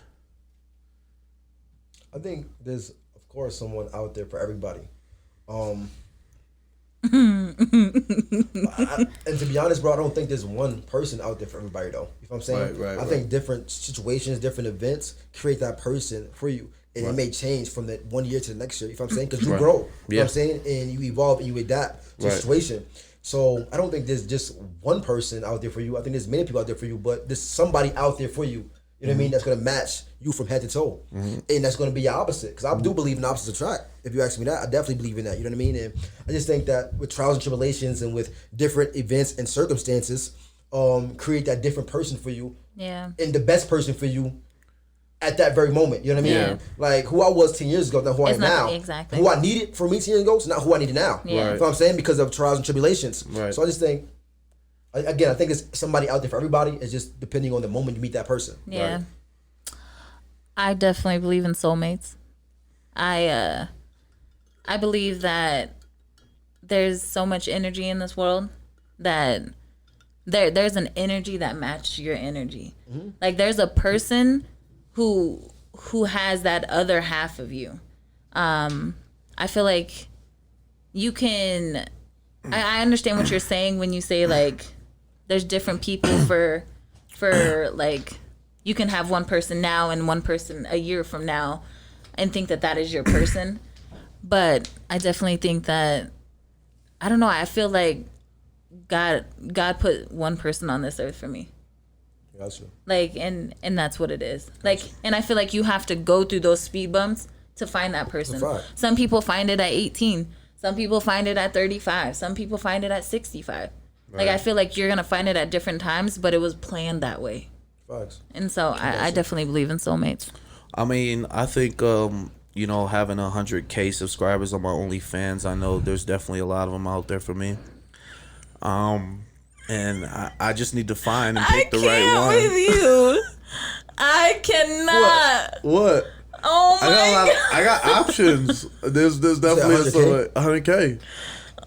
S4: I think there's, of course, someone out there for everybody. And to be honest, bro, I don't think there's one person out there for everybody, though. You know what I'm saying? I think different situations, different events create that person for you. And it may change from the 1 year to the next year, you know what I'm saying? Because you grow, you know what I'm saying? And you evolve and you adapt to the situation. So I don't think there's just one person out there for you. I think there's many people out there for you, but there's somebody out there for you. You know what I mean? That's going to match you from head to toe. And that's going to be your opposite. Because I do believe in opposites attract. If you ask me that, I definitely believe in that. You know what I mean? And I just think that with trials and tribulations and with different events and circumstances, create that different person for you.
S3: Yeah.
S4: And the best person for you at that very moment. You know what I mean?
S3: Yeah.
S4: Like who I was 10 years ago, not who I
S3: It's
S4: am
S3: not-
S4: now.
S3: exactly.
S4: Who I needed for me 10 years ago is not who I need now.
S3: Yeah.
S4: You know what I'm saying? Because of trials and tribulations.
S2: Right.
S4: So I just think Again, I think it's somebody out there for everybody. It's just depending on the moment you meet that person.
S3: Yeah.
S4: Right?
S3: I definitely believe in soulmates. I believe that there's so much energy in this world that there's an energy that matches your energy. Like there's a person who has that other half of you. I feel like you can. I understand what you're saying when you say like there's different people for like you can have one person now and one person a year from now and think that is your person. But I definitely think that I don't know. I feel like God put one person on this earth for me.
S4: Gotcha.
S3: Like and that's what it is. Like and I feel like you have to go through those speed bumps to find that person. Some people find it at 18. Some people find it at 35. Some people find it at 65. Like I feel like you're gonna find it at different times, but it was planned that way.
S4: Facts.
S3: And so I definitely believe in soulmates.
S2: I mean, I think you know, having 100K subscribers on my OnlyFans, I know there's definitely a lot of them out there for me. And I just need to find and pick the right one.
S3: With you. I cannot.
S2: What?
S3: Oh my God.
S2: I got options. There's definitely 100K.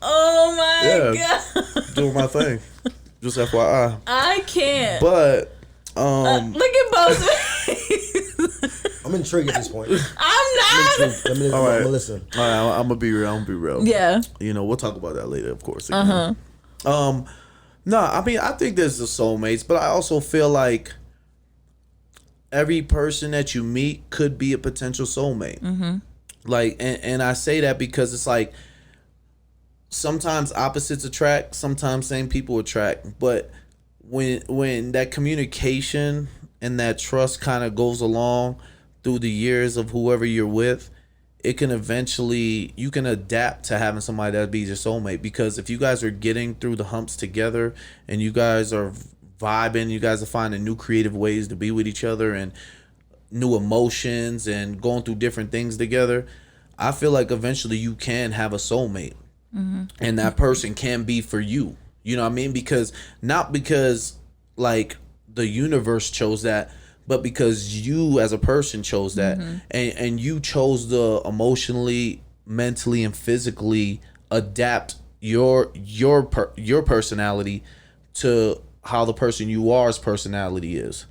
S3: Oh my God.
S2: Doing my thing. Just FYI.
S3: I can't.
S2: But
S3: look at both.
S4: I'm intrigued at this point.
S3: I'm not.
S2: All right.
S4: I'm listen.
S2: All right, I'm gonna be real.
S3: Yeah.
S2: You know, we'll talk about that later, of course. Again. No, I mean, I think there's the soulmates, but I also feel like every person that you meet could be a potential soulmate. Mm-hmm. Like, and I say that because it's like sometimes opposites attract, sometimes same people attract. But when that communication and that trust kind of goes along through the years of whoever you're with, it can eventually, you can adapt to having somebody that be your soulmate. Because if you guys are getting through the humps together and you guys are vibing, you guys are finding new creative ways to be with each other and new emotions and going through different things together, I feel like eventually you can have a soulmate. Mm-hmm. And that person can be for you. You know what I mean? Not because like the universe chose that, but because you as a person chose that. Mm-hmm. and you chose to emotionally, mentally, and physically adapt your personality to how the person you are's personality is.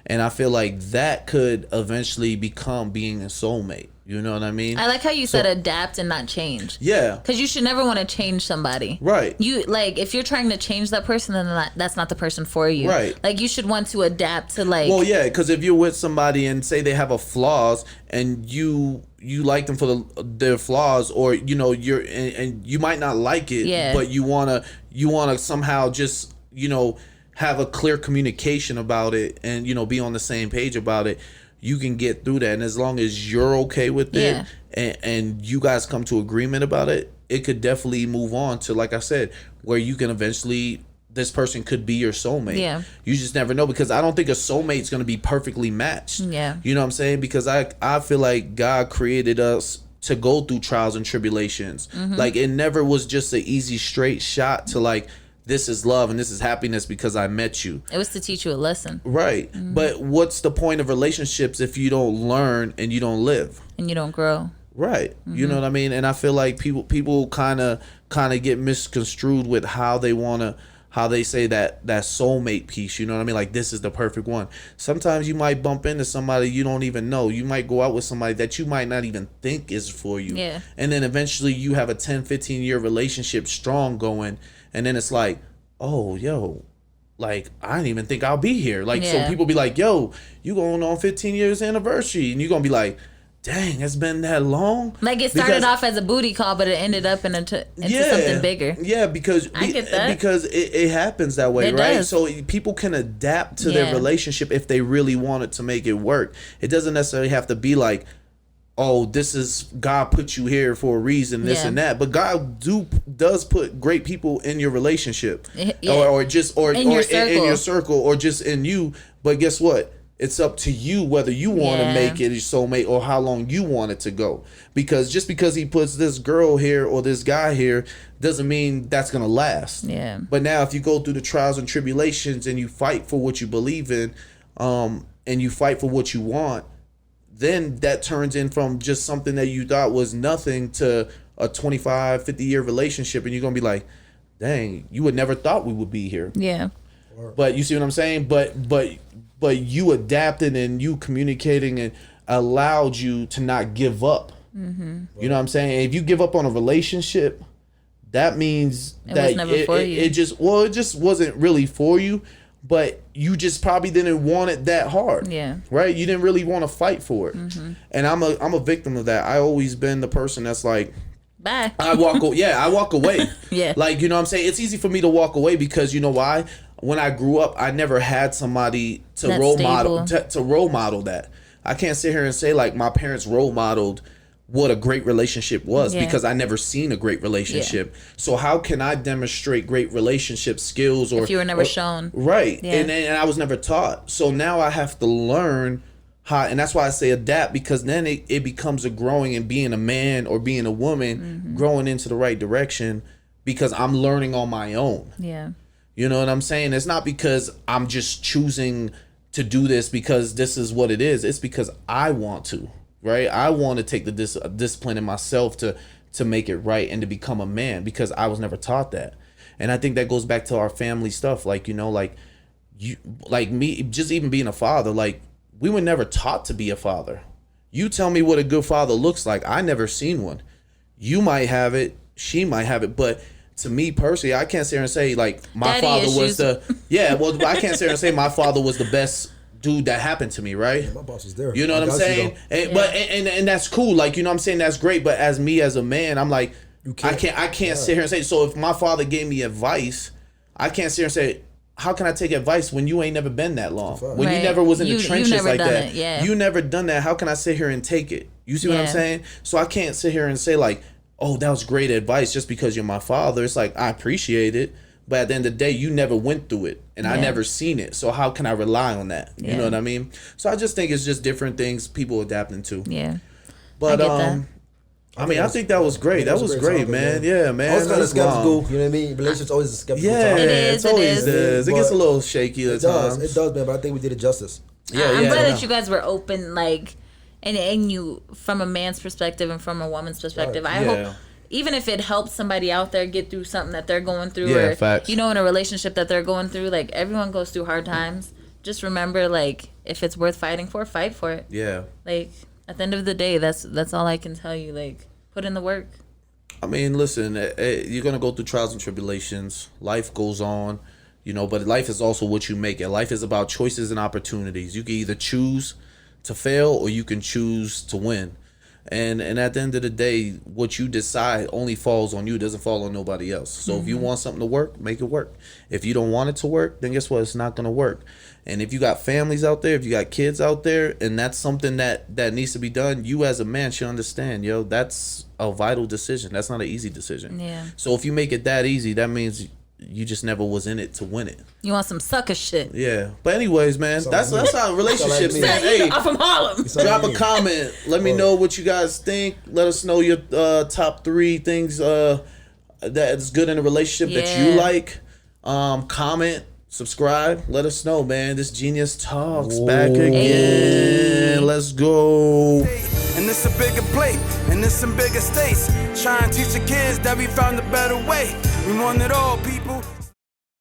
S2: And I feel like that could eventually become being a soulmate. You know what I mean?
S3: I like how you said adapt and not change.
S2: Yeah.
S3: Because you should never want to change somebody.
S2: Right.
S3: You like if you're trying to change that person, then that's not the person for you.
S2: Right.
S3: Like you should want to adapt to like.
S2: Well, yeah, because if you're with somebody and say they have a flaws and you like them for their flaws, or you know and you might not like it, but you wanna somehow just have a clear communication about it and be on the same page about it. You can get through that, and as long as you're okay with it, and you guys come to agreement about it, it could definitely move on to, like I said, where you can eventually, this person could be your soulmate. Yeah, you just never know, because I don't think a soulmate's going to be perfectly matched. Yeah, you know what I'm saying? Because I feel like God created us to go through trials and tribulations. Mm-hmm. Like it never was just an easy straight shot to like, this is love and this is happiness because I met you. It was to teach you a lesson. Right. Mm-hmm. But what's the point of relationships if you don't learn and you don't live? And you don't grow. Right. Mm-hmm. You know what I mean? And I feel like people kind of get misconstrued with how they say that soulmate piece, you know what I mean? Like, this is the perfect one. Sometimes you might bump into somebody you don't even know. You might go out with somebody that you might not even think is for you. Yeah. And then eventually you have a 10, 15 year relationship strong going. And then it's like, oh, yo, like, I didn't even think I'll be here. Like, so people be like, yo, you going on 15 years anniversary. And you're going to be like, dang, it's been that long? Like, it started off as a booty call, but it ended up into something bigger. Yeah, because I get that. Because it happens that way, right? Does. So people can adapt to their relationship if they really wanted to make it work. It doesn't necessarily have to be like, oh, this is God put you here for a reason, this and that. But God does put great people in your relationship, or in your circle, or just in you. But guess what? It's up to you whether you want to
S3: Yeah.
S2: make it your soulmate or how long you want it to go. Because just because he puts this girl here or this guy here doesn't mean that's going to last.
S3: Yeah.
S2: But now if you go through the trials and tribulations and you fight for what you believe in, and you fight for what you want, then that turns in from just something that you thought was nothing to a 25, 50-year relationship. And you're going to be like, dang, you would never thought we would be here.
S3: Yeah.
S2: But you see what I'm saying? But you adapted and you communicating and allowed you to not give up. Mm-hmm. You know what I'm saying? If you give up on a relationship, that means that
S3: was never for you.
S2: it just wasn't really for you, but you just probably didn't want it that hard.
S3: Yeah.
S2: Right? You didn't really want to fight for it. Mm-hmm. And I'm a victim of that. I always been the person that's like,
S3: Bye.
S2: I walk away.
S3: Yeah.
S2: Like, you know what I'm saying? It's easy for me to walk away because you know why? When I grew up, I never had somebody to
S3: That's
S2: role
S3: stable.
S2: model to role model that. I can't sit here and say like my parents role modeled what a great relationship was
S3: Yeah.
S2: because I never seen a great relationship. So how can I demonstrate great relationship skills or
S3: If you were never shown.
S2: Right.
S3: Yeah.
S2: And I was never taught. So now I have to learn how, and that's why I say adapt, because then it becomes a growing and being a man or being a woman growing into the right direction because I'm learning on my own.
S3: Yeah.
S2: You know what I'm saying? It's not because I'm just choosing to do this because this is what it is. It's because I want to, right? I want to take the discipline in myself to make it right and to become a man because I was never taught that. And I think that goes back to our family stuff. Like, you know, like you, like me, just even being a father, like we were never taught to be a father. You tell me what a good father looks like. I never seen one. You might have it. She might have it. But to me personally, I can't sit here and say like my
S3: Daddy
S2: father was
S3: issues.
S2: well, I can't sit here and say my father was the best dude that happened to me, right?
S4: My boss was there.
S2: You know
S4: I
S2: what I'm
S4: got
S2: saying?
S4: though.
S2: And, but and that's cool. Like, you know what I'm saying? That's great. But as me as a man, I'm like, I can't sit here and say. So if my father gave me advice, I can't sit here and say, how can I take advice when you ain't never been that long? When you
S3: Right.
S2: never was in
S3: You
S2: the trenches
S3: never
S2: like
S3: done
S2: that.
S3: it, yeah.
S2: You never done that. How can I sit here and take it? You see what I'm
S3: Yeah.
S2: saying? So I can't sit here and say like, oh, that was great advice just because you're my father. It's like, I appreciate it. But at the end of the day, you never went through it and I
S3: Yeah.
S2: never seen it. So how can I rely on that? You
S3: Yeah.
S2: know what I mean? So I just think it's just different things people adapting to.
S3: Yeah.
S2: But
S3: I get that.
S2: I mean, I think that was great. That was great,
S4: topic,
S2: man. Yeah, man.
S4: I was kind of
S2: That's long.
S4: skeptical. You know what I mean? Relationships always a skeptical
S2: Yeah,
S4: topic.
S3: It is,
S2: it's always
S3: it
S2: is. It
S4: But
S2: gets a little shaky at
S4: It does.
S2: times.
S4: It does, man. But I think we did it justice.
S2: Yeah,
S3: I'm
S2: yeah,
S3: glad
S2: yeah.
S3: that you guys were open, like, and you from a man's perspective and from a woman's perspective. I
S2: Yeah.
S3: hope, even if it helps somebody out there get through something that they're going through,
S2: Yeah,
S3: or
S2: facts.
S3: you know, in a relationship that they're going through, like everyone goes through hard times. Just remember, like, if it's worth fighting for, fight for it.
S2: Yeah.
S3: Like at the end of the day, that's all I can tell you. Like, put in the work.
S2: I mean, listen, you're going to go through trials and tribulations. Life goes on, you know, but life is also what you make it. Life is about choices and opportunities. You can either choose to fail or you can choose to win. And at the end of the day, what you decide only falls on you. It doesn't fall on nobody else. So if you want something to work, make it work. If you don't want it to work, then guess what? It's not going to work. And if you got families out there, if you got kids out there, and that's something that needs to be done, you as a man should understand, yo, that's a vital decision. That's not an easy decision.
S3: Yeah.
S2: So if you make it that easy, that means you just never was in it to win it.
S3: You want some sucker shit?
S2: Yeah. But anyways, man, that's how relationships,
S4: me.
S2: man. Hey,
S3: I'm from Harlem.
S2: drop a comment. Let me know what you guys think. Let us know your top 3 things that's good in a relationship that you
S3: Yeah.
S2: like. Comment, subscribe. Let us know, man. This Genius Talks back again.
S3: Hey.
S2: Let's go.
S1: And it's a bigger plate, and it's some bigger states. Try and teach the kids that we found a better way. We want it all, people.